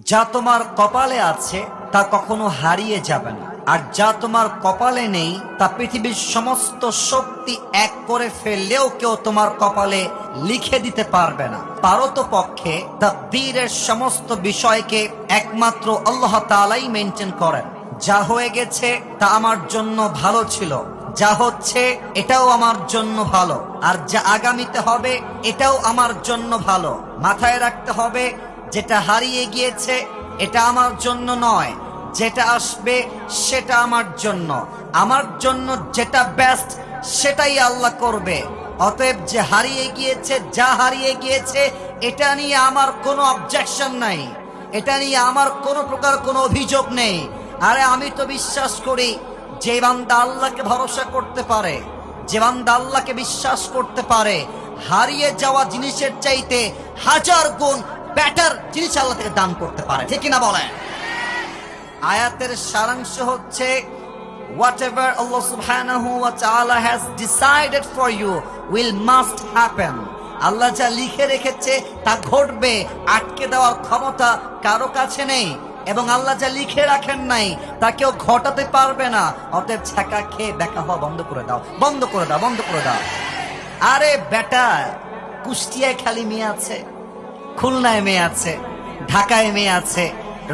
যা তোমার কপালে আছে তা কখনো হারিয়ে যাবে না, আর যা তোমার কপালে নেই তা পৃথিবীর সমস্ত শক্তি এক করে ফেললেও কেউ তোমার কপালে লিখে দিতে পারবে না। পারতপক্ষে তাকদীরের সমস্ত বিষয়কে একমাত্র আল্লাহ তাআলাই মেনটেন করেন। যা হয়ে গেছে তা আমার জন্য ভালো ছিল, যা হচ্ছে এটাও আমার জন্য ভালো, আর যা আগামীতে হবে এটাও আমার জন্য ভালো। মাথায় রাখতে হবে, যেটা হারিয়ে গিয়েছে এটা আমার জন্য নয়, যেটা আসবে সেটা আমার জন্য। আমার জন্য যেটা বেস্ট সেটাই আল্লাহ করবে। অতএব যে হারিয়ে গিয়েছে, যা হারিয়ে গিয়েছে, এটা নিয়ে আমার কোনো অবজেকশন নাই, এটা নিয়ে আমার কোনো প্রকার কোনো অভিযোগ নেই। আরে আমি তো বিশ্বাস করি, যে বান্দা আল্লাহকে ভরসা করতে পারে, যে বান্দা আল্লাহকে বিশ্বাস করতে পারে, হারিয়ে যাওয়া জিনিসের চাইতে হাজার গুণ বেটার জিনিস আল্লাহ থেকে দান করতে পারে। ঠিক কিনা বলেন? আয়াতের সারাংশ হচ্ছে, whatever Allah subhanahu wa ta'ala has decided for you will must happen. আল্লাহ যা লিখে রেখেছে তা ঘটবে, আটকে দেওয়ার ক্ষমতা কারো কাছে নেই। এবং আল্লাহ যা লিখে রাখেন নাই তা কেউ ঘটাতে পারবে না। অতএব ছ্যাঁকা খেয়ে দেখা হওয়া বন্ধ করে দাও, বন্ধ করে দাও, বন্ধ করে দাও। আরে বেটা, কুষ্টিয়ায় খালি মেয়ে আছে, খুলনায় মেয়ে আছে, ঢাকায় মেয়ে আছে,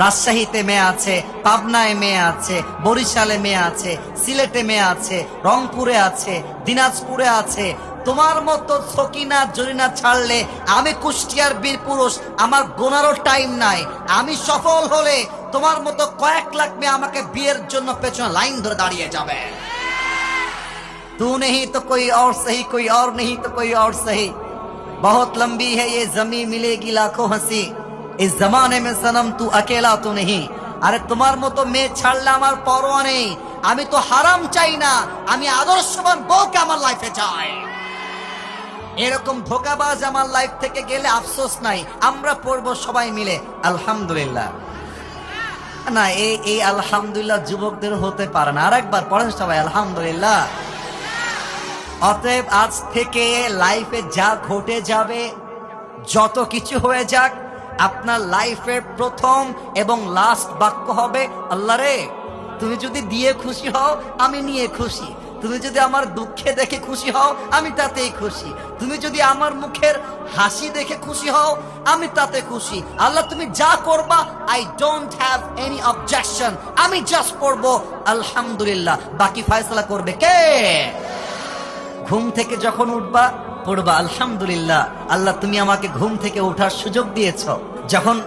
রাজশাহীতে মেয়ে আছে, পাবনায় মেয়ে আছে, বরিশালে মেয়ে আছে, সিলেটে মেয়ে আছে, রংপুরে আছে, দিনাজপুরে আছে। তোমার মতো সকিনা জরিনা ছাড়লে আমি কুষ্টিয়ার বীর পুরুষ, আমার গোনারও টাইম নাই। আমি সফল হলে তোমার মতো কয়েক লাখ মেয়ে আমাকে বিয়ের জন্য পেছনে লাইন ধরে দাঁড়িয়ে যাবে। तू नहीं तो कोई और सही, कोई और नहीं तो कोई और सही, बहुत लंबी है ये जमी, मिलेगी लाखों हंसी, इस जमाने में सनम तू अकेला तो नहीं। আরে তোমার মতো মেয়ে ছাড়লে আমার পরোয়া নেই। আমি তো হারাম চাই না, আমি আদর্শবান বউকে আমার লাইফে চাই। এরকম ধোকাবাজ আমার লাইফ থেকে গেলে আফসোস নাই। আমরা পড়বো সবাই মিলে আলহামদুলিল্লাহ। না, এই আলহামদুলিল্লাহ যুবকদের হতে পারে না। আরেকবার পড়েন সবাই আলহামদুলিল্লাহ। অতএব আজ থেকে লাইফে যা ঘটে যাবে, যত কিছু হয়ে যাক, আপনার লাইফের প্রথম এবং লাস্ট বাক্য হবে, আল্লাহ রে, তুমি যদি দিয়ে খুশি হও আমি নিয়ে খুশি, তুমি যদি আমার দুঃখে দেখে খুশি হও আমি তাতেই খুশি, তুমি যদি আমার মুখের হাসি দেখে খুশি হও আমি তাতে খুশি। আল্লাহ তুমি যা করবা, I don't have any objection, আমি জাস্ট করবো আলহামদুলিল্লাহ। বাকি ফয়সালা করবে কে? ঘুম থেকে যখন উঠবা পড়বা আলহামদুলিল্লাহ, আল্লাহ তুমি আমাকে ঘুম থেকে ওঠার সুযোগ দিয়েছ। যখন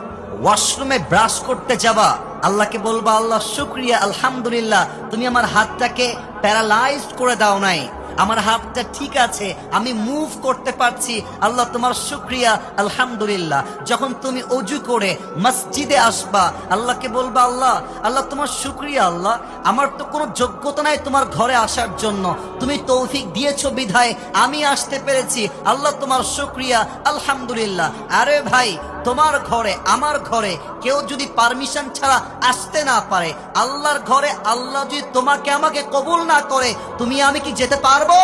ওয়াশরুমে ব্রাশ করতে যাবা আল্লাহকে বলবা, আল্লাহ শুকরিয়া, আলহামদুলিল্লাহ তুমি আমার হাতটাকে প্যারালাইজড করে দাও নাই, আমার হাতটা ঠিক আছে, আমি মুভ করতে পারছি, আল্লাহ তোমার শুকরিয়া, আলহামদুলিল্লাহ। যখন তুমি অজু করে মসজিদে আসবা আল্লাহকে বলবা, আল্লাহ তোমার শুকরিয়া, আল্লাহ আমার তো কোনো যোগ্যতা নাই তোমার ঘরে আসার জন্য, তুমি তৌফিক দিয়েছো বিধায় আমি আসতে পেরেছি, আল্লাহ তোমার শুকরিয়া, আলহামদুলিল্লাহ। আরে ভাই, তোমার ঘরে আমার ঘরে কেউ যদি পারমিশন ছাড়া আসতে না পারে, আল্লাহর ঘরে আল্লাহ যদি তোমাকে আমাকে কবুল না করে, তুমি আমি কি যেতে পারবো?